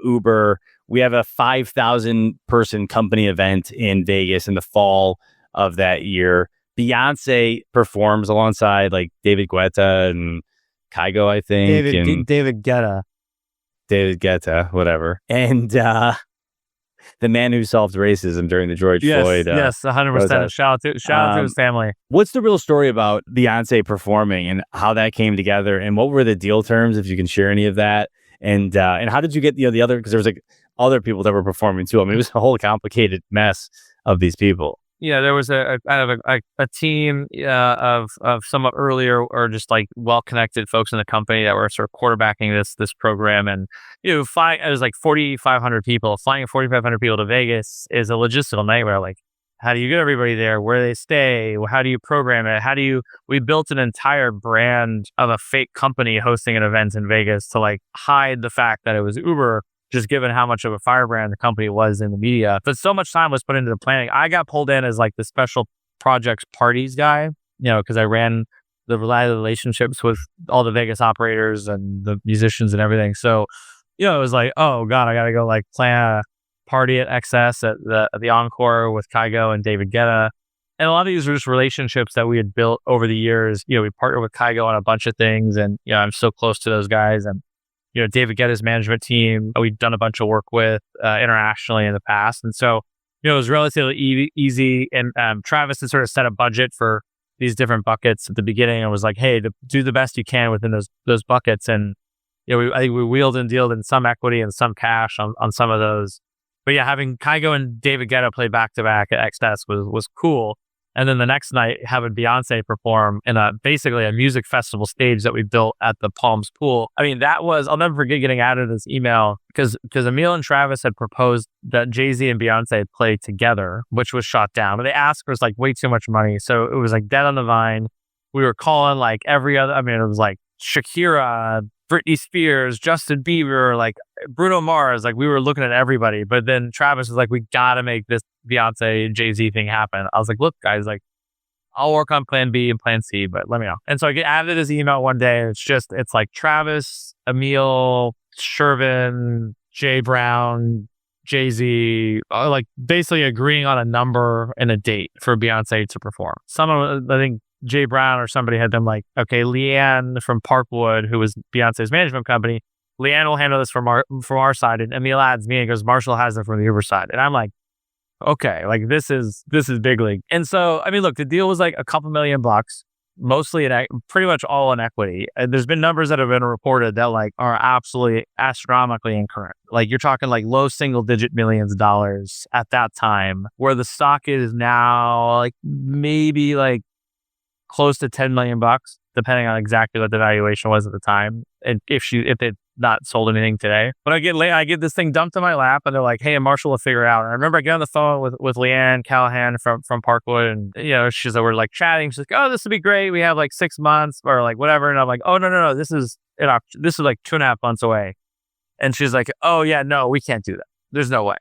Uber. We have a 5,000 person company event in Vegas in the fall of that year. Beyonce performs alongside like David Guetta and Kygo, I think. David Guetta, whatever. And the man who solved racism during the George Floyd. Yes, 100%. Shout out to his family. What's the real story about Beyonce performing and how that came together? And what were the deal terms, if you can share any of that? And how did you get the other? Because there was like other people that were performing too. I mean, it was a whole complicated mess of these people. Yeah, there was a team of somewhat earlier or just like well-connected folks in the company that were sort of quarterbacking this program. And it was like 4,500 people. Flying 4,500 people to Vegas is a logistical nightmare. Like, how do you get everybody there? Where do they stay? How do you program it? We built an entire brand of a fake company hosting an event in Vegas to like hide the fact that it was Uber, just given how much of a firebrand the company was in the media. But so much time was put into the planning. I got pulled in as like the special projects parties guy, because I ran the relationships with all the Vegas operators and the musicians and everything. So, it was like, oh God, I got to go like plan a party at XS at the Encore with Kygo and David Guetta. And a lot of these were just relationships that we had built over the years. We partnered with Kygo on a bunch of things, and I'm so close to those guys. And David Guetta's management team, we've done a bunch of work with internationally in the past. And so, it was relatively easy. And Travis had sort of set a budget for these different buckets at the beginning and was like, hey, do the best you can within those buckets. And, I think we wheeled and dealed in some equity and some cash on some of those. But yeah, having Kygo and David Guetta play back-to-back at XS was cool. And then the next night, having Beyonce perform in basically a music festival stage that we built at the Palms Pool. I mean, I'll never forget getting added this email because Emil and Travis had proposed that Jay-Z and Beyonce play together, which was shot down. But they asked for like way too much money. So it was like dead on the vine. We were calling like it was like Shakira, Britney Spears, Justin Bieber, like Bruno Mars, like we were looking at everybody. But then Travis was like, we got to make this Beyonce Jay-Z thing happen. I was like, look, guys, like I'll work on plan B and plan C, but let me know. And so I get added this email one day. And it's like Travis, Emil, Shervin, Jay Brown, Jay-Z, like basically agreeing on a number and a date for Beyonce to perform. I think Jay Brown or somebody had been like, okay, Leanne from Parkwood, who was Beyonce's management company, Leanne will handle this from our side. And Emil adds me and goes, Marshall has it from the Uber side. And I'm like, okay, like this is big league. And so, I mean, look, the deal was like a couple $1 million, mostly pretty much all in equity. And there's been numbers that have been reported that like are absolutely astronomically incorrect. Like you're talking like low single-digit millions of dollars at that time, where the stock is now like maybe like close to $10 million, depending on exactly what the valuation was at the time, and if they'd not sold anything today. But I get this thing dumped in my lap, and they're like, "Hey, and Marshall will figure it out." And I remember I get on the phone with Leanne Callahan from Parkwood, and we're like chatting. She's like, "Oh, this would be great. We have like 6 months or like whatever." And I'm like, "Oh no, this is like 2.5 months away." And she's like, "Oh yeah, no, we can't do that. There's no way."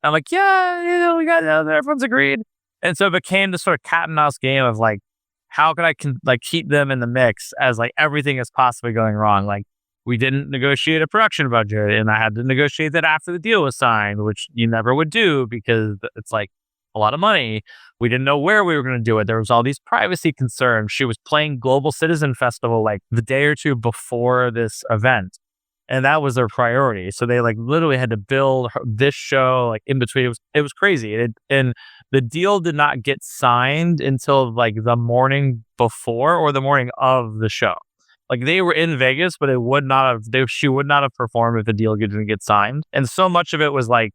I'm like, "Yeah, we got everyone's agreed." And so it became this sort of cat and mouse game of like, how can I keep them in the mix as like everything is possibly going wrong? Like we didn't negotiate a production budget, and I had to negotiate that after the deal was signed, which you never would do because it's like a lot of money. We didn't know where we were going to do it. There was all these privacy concerns. She was playing Global Citizen Festival like the day or two before this event, and that was their priority. So they like literally had to build this show like in between. It was crazy. And the deal did not get signed until like the morning before or the morning of the show. Like they were in Vegas, but she would not have performed if the deal didn't get signed. And so much of it was like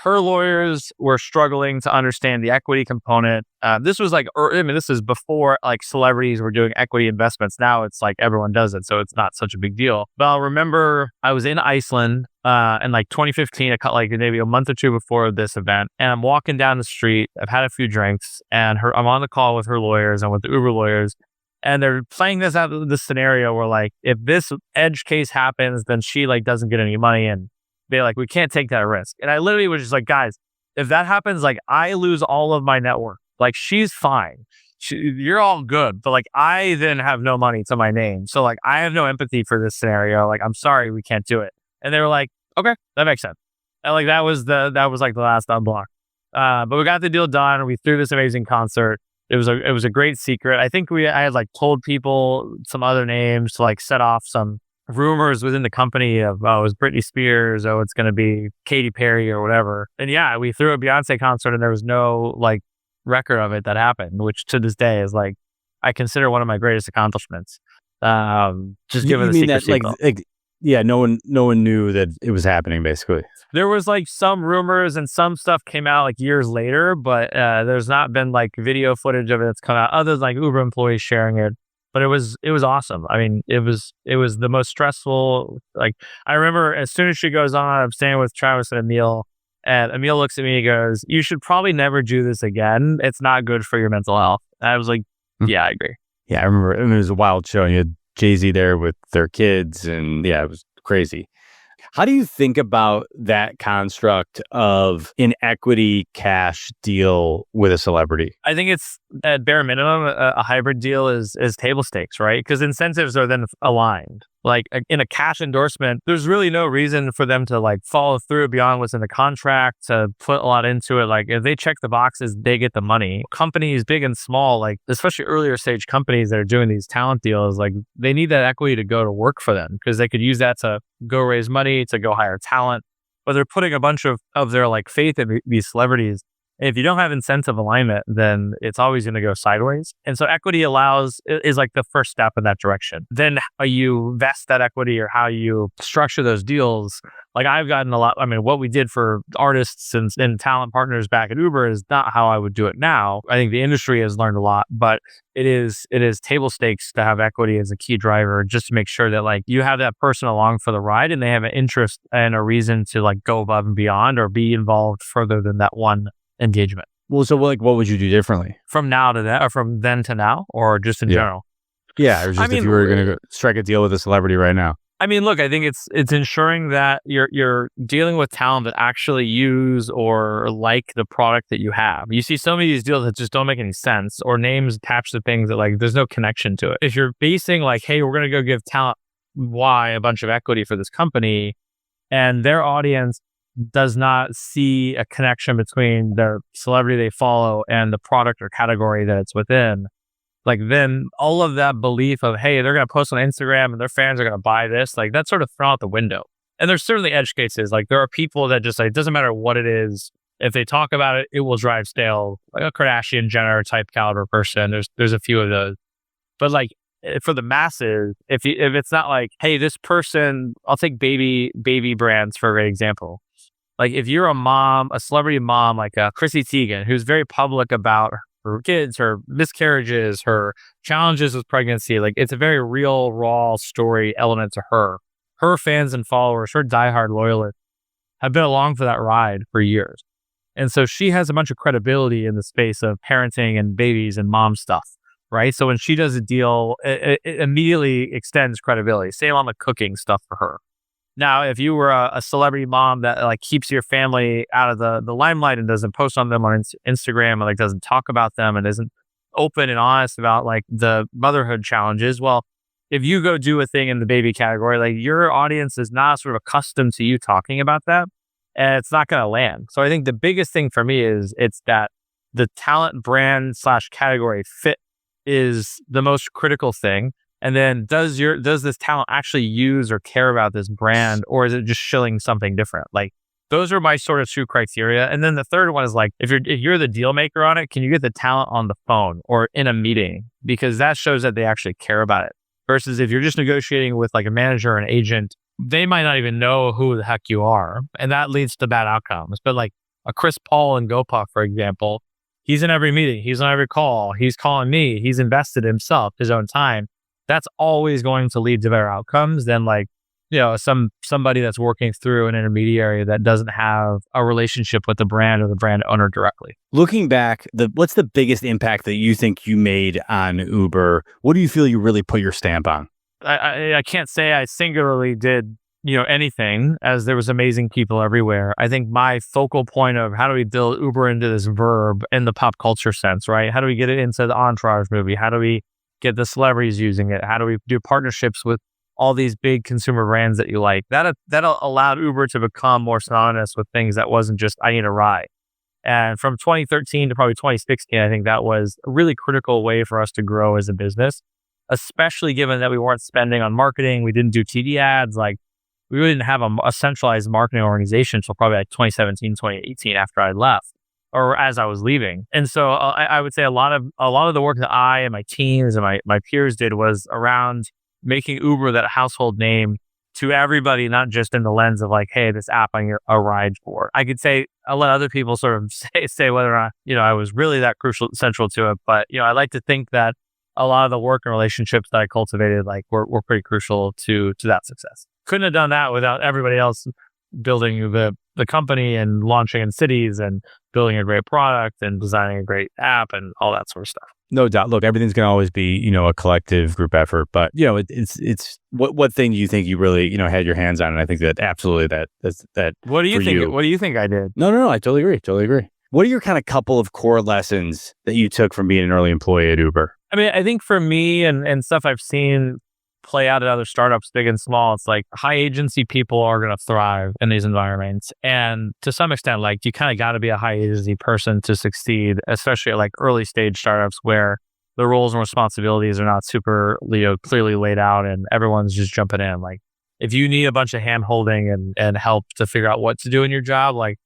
her lawyers were struggling to understand the equity component. This was like, this is before like celebrities were doing equity investments. Now it's like everyone does it, so it's not such a big deal. But I'll remember I was in Iceland in like 2015, like maybe a month or two before this event, and I'm walking down the street. I've had a few drinks, and I'm on the call with her lawyers and with the Uber lawyers. And they're playing this out of this scenario where like, if this edge case happens, then she like doesn't get any money. And they like, we can't take that risk. And I literally was just like, guys, if that happens, like I lose all of my network. Like she's fine. You're all good. But like, I then have no money to my name. So like, I have no empathy for this scenario. Like, I'm sorry, we can't do it. And they were like, okay, that makes sense. And like, that was like the last unblock. But we got the deal done. We threw this amazing concert. It was a great secret. I think I had like told people some other names to like set off some rumors within the company of, oh, it was Britney Spears, oh, it's going to be Katy Perry or whatever. And yeah, we threw a Beyonce concert and there was no like record of it that happened, which to this day is like, I consider one of my greatest accomplishments. Just given the secret sequel. Yeah, no one knew that it was happening, basically. There was like some rumors and some stuff came out like years later, but there's not been like video footage of it that's come out other than like Uber employees sharing it. But it was awesome. I mean, it was the most stressful. Like I remember as soon as she goes on, I'm staying with Travis and Emil looks at me and goes, "You should probably never do this again. It's not good for your mental health." And I was like, "Yeah, I agree." Yeah, I remember. And it was a wild show. You had Jay-Z there with their kids, and yeah, it was crazy. How do you think about that construct of an equity cash deal with a celebrity? I think it's at bare minimum, a hybrid deal is table stakes, right? Because incentives are then aligned. Like in a cash endorsement, there's really no reason for them to like follow through beyond what's in the contract, to put a lot into it. Like if they check the boxes, they get the money. Companies big and small, like especially earlier stage companies that are doing these talent deals, like they need that equity to go to work for them because they could use that to go raise money, to go hire talent. But they're putting a bunch of their like faith in these celebrities. And if you don't have incentive alignment, then it's always going to go sideways. And so equity is like the first step in that direction. Then how you vest that equity or how you structure those deals. Like I've gotten a lot. I mean, what we did for artists and talent partners back at Uber is not how I would do it now. I think the industry has learned a lot, but it is table stakes to have equity as a key driver, just to make sure that like you have that person along for the ride and they have an interest and a reason to like go above and beyond or be involved further than that one engagement. Well, so like, what would you do differently from now to that, or from then to now, or just in general? Yeah, or just if you were going to strike a deal with a celebrity right now. I mean, look, I think it's ensuring that you're dealing with talent that actually use or like the product that you have. You see so many of these deals that just don't make any sense, or names attached to things that like there's no connection to it. If you're basing like, hey, we're going to go give talent Y a bunch of equity for this company, and their audience does not see a connection between the celebrity they follow and the product or category that it's within, like then all of that belief of, hey, they're going to post on Instagram and their fans are going to buy this, like that's sort of thrown out the window. And there's certainly edge cases. Like there are people that just like, it doesn't matter what it is. If they talk about it, it will drive sales, like a Kardashian Jenner type caliber person. There's a few of those. But like for the masses, if it's not like, hey, this person, I'll take baby brands for an example. Like if you're a mom, a celebrity mom, like Chrissy Teigen, who's very public about her kids, her miscarriages, her challenges with pregnancy, like it's a very real, raw story element to her. Her fans and followers, her diehard loyalists have been along for that ride for years. And so she has a bunch of credibility in the space of parenting and babies and mom stuff, right? So when she does a deal, it immediately extends credibility. Same on the cooking stuff for her. Now, if you were a celebrity mom that like keeps your family out of the limelight and doesn't post on them on Instagram and like doesn't talk about them and isn't open and honest about like the motherhood challenges, well, if you go do a thing in the baby category, like your audience is not sort of accustomed to you talking about that, and it's not going to land. So I think the biggest thing for me is it's that the talent brand / category fit is the most critical thing. And then does this talent actually use or care about this brand, or is it just shilling something different? Like those are my sort of 2 criteria. And then the third one is like, if you're the deal maker on it, can you get the talent on the phone or in a meeting? Because that shows that they actually care about it. Versus if you're just negotiating with like a manager or an agent, they might not even know who the heck you are. And that leads to bad outcomes. But like a Chris Paul in GoPuff, for example, he's in every meeting, he's on every call, he's calling me, he's invested himself, his own time. That's always going to lead to better outcomes than like, somebody that's working through an intermediary that doesn't have a relationship with the brand or the brand owner directly. Looking back, what's the biggest impact that you think you made on Uber? What do you feel you really put your stamp on? I can't say I singularly did, anything, as there was amazing people everywhere. I think my focal point of how do we build Uber into this verb in the pop culture sense, right? How do we get it into the Entourage movie? How do we get the celebrities using it? How do we do partnerships with all these big consumer brands that you like? That allowed Uber to become more synonymous with things that wasn't just, I need a ride. And from 2013 to probably 2016, I think that was a really critical way for us to grow as a business, especially given that we weren't spending on marketing. We didn't do TV ads. Like we really didn't have a centralized marketing organization until probably like 2017, 2018 after I left, or as I was leaving. And so I would say a lot of the work that I and my teams and my peers did was around making Uber that household name to everybody, not just in the lens of like, hey, this app on a ride for. I could say, I'll let other people sort of say whether or not, I was really that central to it. But, I like to think that a lot of the work and relationships that I cultivated, like were pretty crucial to that success. Couldn't have done that without everybody else building the company and launching in cities and building a great product and designing a great app and all that sort of stuff. No doubt. Look, everything's going to always be, a collective group effort, but it's what thing do you think you really, had your hands on? And I think that absolutely that. What do you think? What do you think I did? No. I totally agree. What are your kind of couple of core lessons that you took from being an early employee at Uber? I mean, I think for me and stuff I've seen play out at other startups, big and small, it's like high agency people are going to thrive in these environments. And to some extent, like you kind of got to be a high agency person to succeed, especially at like early stage startups where the roles and responsibilities are not super, clearly laid out and everyone's just jumping in. Like if you need a bunch of hand holding and help to figure out what to do in your job, like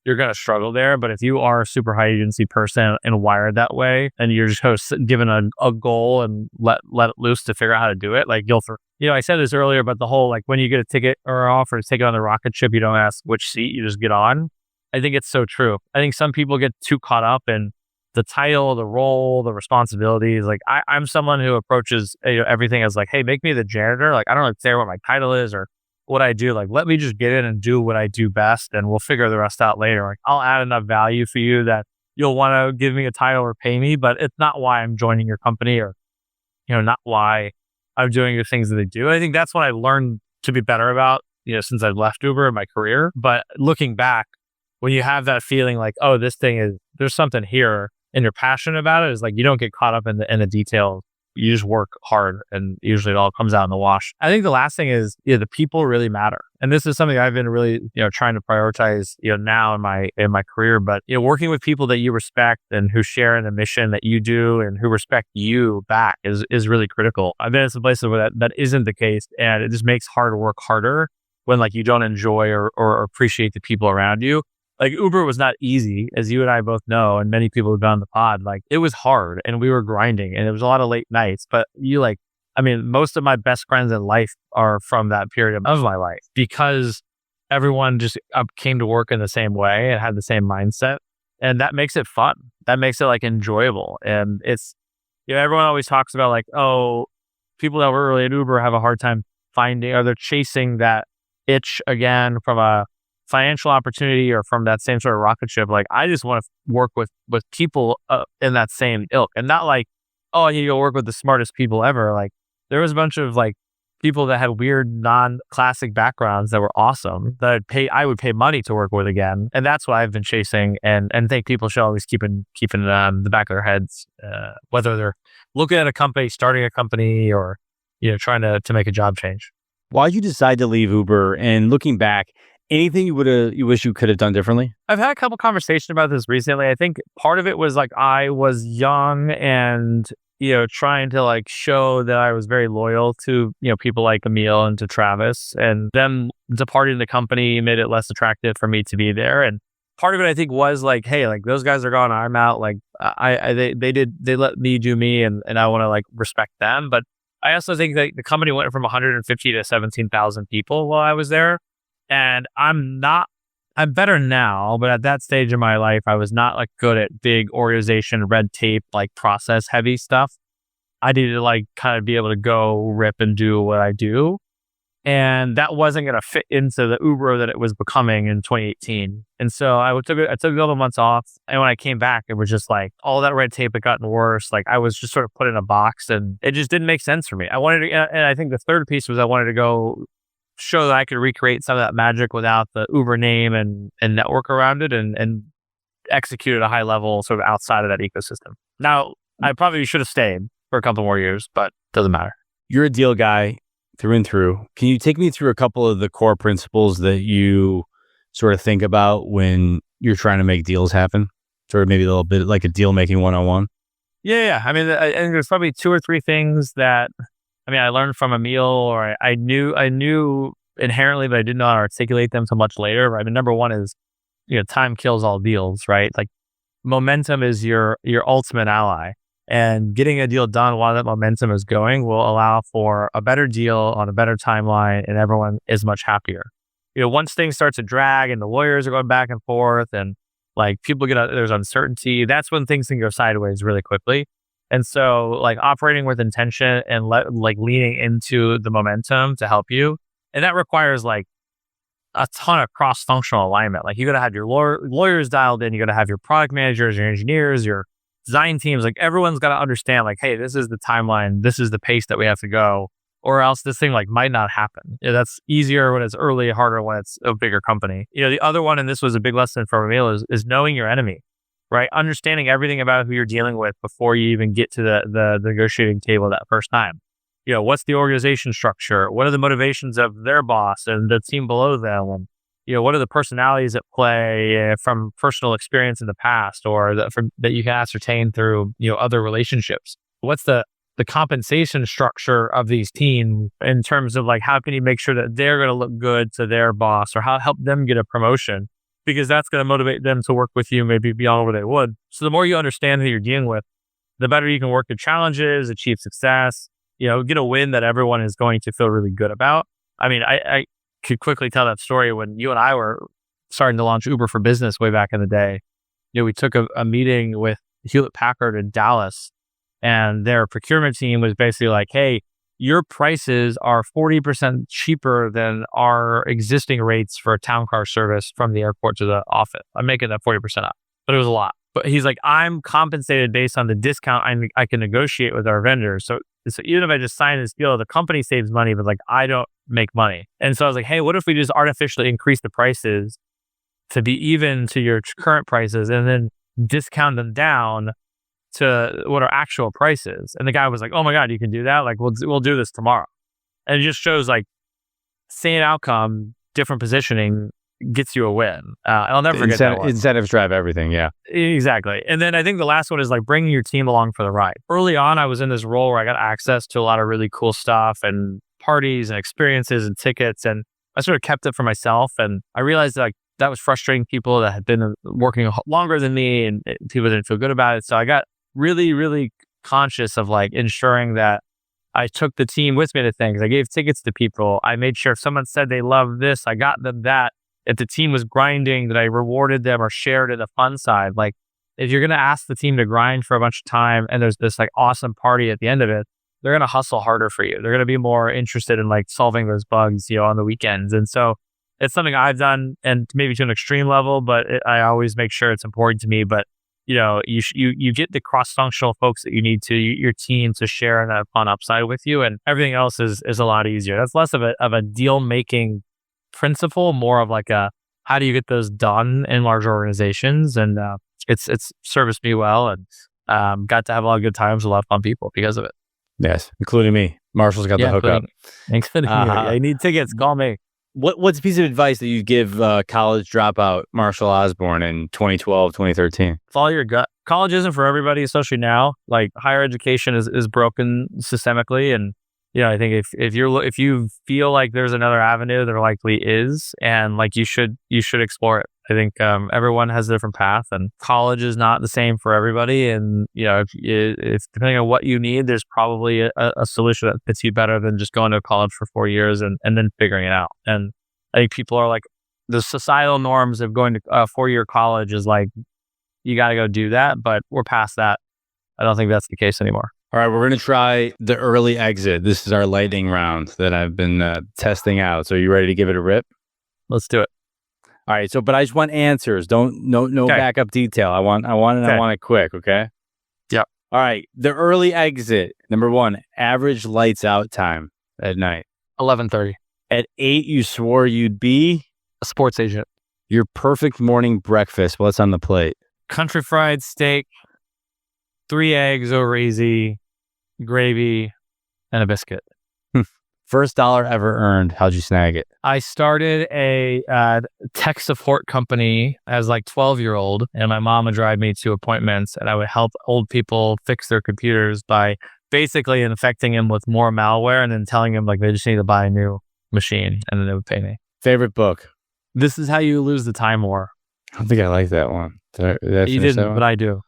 you're going to struggle there. But if you are a super high agency person and wired that way, and you're just given a goal and let it loose to figure out how to do it, like I said this earlier, but the whole, like when you get a ticket or an offer to take it on the rocket ship, you don't ask which seat, you just get on. I think it's so true. I think some people get too caught up in the title, the role, the responsibilities. Like I'm someone who approaches everything as like, hey, make me the janitor. Like I don't really care what my title is or what I do. Like let me just get in and do what I do best, and we'll figure the rest out later. Like I'll add enough value for you that you'll want to give me a title or pay me, but it's not why I'm joining your company or not why I'm doing the things that they do. I think that's what I learned to be better about since I've left Uber in my career. But looking back, when you have that feeling like, oh, there's something here and you're passionate about it, is like you don't get caught up in the details. You just work hard and usually it all comes out in the wash. I think the last thing is, the people really matter. And this is something I've been really, trying to prioritize, now in my career, but, working with people that you respect and who share in the mission that you do and who respect you back is really critical. I've been in some places where that isn't the case, and it just makes hard work harder when like you don't enjoy or appreciate the people around you. Like Uber was not easy, as you and I both know, and many people who've been on the pod. Like it was hard and we were grinding and it was a lot of late nights. But most of my best friends in life are from that period of my life because everyone just came to work in the same way and had the same mindset. And that makes it fun. That makes it like enjoyable. And it's, everyone always talks about like, oh, people that were early at Uber have a hard time finding, or they're chasing that itch again from a financial opportunity or from that same sort of rocket ship. Like I just want to work with people in that same ilk, and not like, oh, I need to go work with the smartest people ever. Like there was a bunch of like people that had weird non-classic backgrounds that were awesome that I would pay money to work with again. And that's what I've been chasing, and think people should always keep in the back of their heads, whether they're looking at a company, starting a company, or trying to make a job change. Why'd you decide to leave Uber? And looking back, anything you wish you could have done differently? I've had a couple conversations about this recently. I think part of it was like I was young and trying to like show that I was very loyal to people like Emil and to Travis, and them departing the company made it less attractive for me to be there. And part of it I think was like, hey, like those guys are gone, I'm out. Like they let me do me, and I want to like respect them. But I also think that the company went from 150 to 17,000 people while I was there. And I'm better now, but at that stage in my life, I was not like good at big organization, red tape, like process heavy stuff. I needed to like kind of be able to go rip and do what I do. And that wasn't going to fit into the Uber that it was becoming in 2018. And so I took a couple months off. And when I came back, it was just like all that red tape had gotten worse. Like I was just sort of put in a box, and it just didn't make sense for me. I wanted to, and I think the third piece was I wanted to go show that I could recreate some of that magic without the Uber name and network around it, and execute at a high level sort of outside of that ecosystem. Now, I probably should have stayed for a couple more years, but doesn't matter. You're a deal guy through and through. Can you take me through a couple of the core principles that you sort of think about when you're trying to make deals happen? Sort of maybe a little bit like a deal making 101? Yeah. I mean, I think there's probably 2 or 3 things that I learned from Emil, or I knew inherently, but I didn't know how to articulate them so much later. I mean, number one is, time kills all deals, right? Like momentum is your ultimate ally, and getting a deal done while that momentum is going will allow for a better deal on a better timeline, and everyone is much happier. Once things start to drag and the lawyers are going back and forth, and like people there's uncertainty, that's when things can go sideways really quickly. And so like operating with intention and leaning into the momentum to help you. And that requires like a ton of cross-functional alignment. Like you got to have your lawyers dialed in. You got to have your product managers, your engineers, your design teams. Like everyone's got to understand like, hey, this is the timeline. This is the pace that we have to go, or else this thing like might not happen. That's easier when it's early, harder when it's a bigger company. The other one, and this was a big lesson for Emil, is knowing your enemy. Right? Understanding everything about who you're dealing with before you even get to the negotiating table that first time. What's the organization structure? What are the motivations of their boss and the team below them? And, what are the personalities at play from personal experience in the past, or that you can ascertain through, other relationships? What's the compensation structure of these teams in terms of like, how can you make sure that they're going to look good to their boss, or how help them get a promotion? Because that's going to motivate them to work with you maybe beyond where they would. So the more you understand who you're dealing with, the better you can work through challenges, achieve success, get a win that everyone is going to feel really good about. I mean, I could quickly tell that story when you and I were starting to launch Uber for Business way back in the day. We took a meeting with Hewlett Packard in Dallas, and their procurement team was basically like, hey, your prices are 40% cheaper than our existing rates for a town car service from the airport to the office. I'm making that 40% up, but it was a lot. But he's like, I'm compensated based on the discount I can negotiate with our vendors. So even if I just sign this deal, the company saves money, but like I don't make money. And so I was like, hey, what if we just artificially increase the prices to be even to your current prices, and then discount them down to what our actual price is? And the guy was like, oh my God, you can do that? Like, we'll do this tomorrow. And it just shows like same outcome, different positioning gets you a win. I'll never forget that one. Incentives drive everything. Yeah, exactly. And then I think the last one is like bringing your team along for the ride. Early on, I was in this role where I got access to a lot of really cool stuff and parties and experiences and tickets. And I sort of kept it for myself. And I realized like that was frustrating people that had been working longer than me, and people didn't feel good about it. So I got really, really conscious of like ensuring that I took the team with me to things. I gave tickets to people. I made sure if someone said they loved this, I got them that. If the team was grinding, that I rewarded them or shared in the fun side. Like if you're going to ask the team to grind for a bunch of time and there's this like awesome party at the end of it, they're going to hustle harder for you. They're going to be more interested in like solving those bugs, on the weekends. And so it's something I've done, and maybe to an extreme level, but I always make sure it's important to me. But you get the cross-functional folks that you need to your team to share in that fun upside with you, and everything else is a lot easier. That's less of a deal making principle, more of like a how do you get those done in large organizations, and it's serviced me well, and got to have a lot of good times with a lot of fun people because of it. Yes, including me. Marshall's got the hookup. Thanks for the I need tickets. Call me. What's a piece of advice that you give college dropout Marshall Osborne in 2012, 2013? Follow your gut. College isn't for everybody, especially now. Like higher education is broken systemically, and I think if you feel like there's another avenue, there likely is, and like you should explore it. I think everyone has a different path, and college is not the same for everybody. And if depending on what you need, there's probably a solution that fits you better than just going to college for 4 years and then figuring it out. And I think people are like, the societal norms of going to a 4-year college is like, you got to go do that, but we're past that. I don't think that's the case anymore. All right, we're going to try the early exit. This is our lightning round that I've been testing out. So are you ready to give it a rip? Let's do it. All right, but I just want answers. No backup detail. I want it quick, okay? Yep. All right, the early exit. Number 1, average lights out time at night. 11:30. At 8, you swore you'd be a sports agent. Your perfect morning breakfast. What's on the plate? Country fried steak, 3 eggs over easy, gravy, and a biscuit. First dollar ever earned. How'd you snag it? I started a tech support company as like 12-year-old, and my mom would drive me to appointments, and I would help old people fix their computers by basically infecting them with more malware and then telling them like they just need to buy a new machine, and then they would pay me. Favorite book? This Is How You Lose the Time War. I don't think I like that one. You didn't, but I do.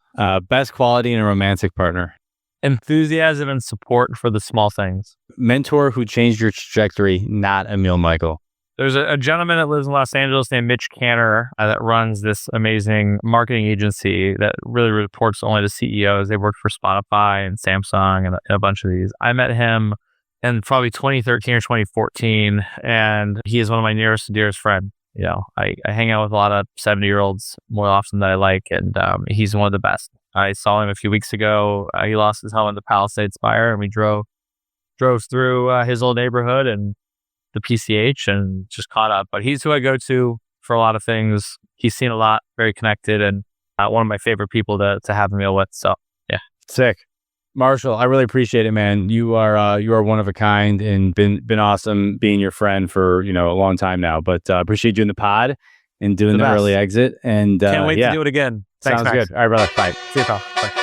Best quality in a romantic partner? Enthusiasm and support for the small things. Mentor who changed your trajectory, not Emil Michael. There's a gentleman that lives in Los Angeles named Mitch Canner that runs this amazing marketing agency that really reports only to CEOs. They work for Spotify and Samsung and a bunch of these. I met him in probably 2013 or 2014, and he is one of my nearest and dearest friends. I hang out with a lot of 70-year-olds more often than I like, and he's one of the best. I saw him a few weeks ago. He lost his home in the Palisades fire, and we drove through his old neighborhood and the PCH and just caught up. But he's who I go to for a lot of things. He's seen a lot, very connected, and one of my favorite people to have a meal with. So yeah, sick. Marshall, I really appreciate it, man. You are one of a kind, and been awesome being your friend for a long time now. But appreciate you in the pod and doing the early exit. And can't wait to do it again. Thanks, Sounds Max. good. All right, brother. Bye. See you, pal. Bye.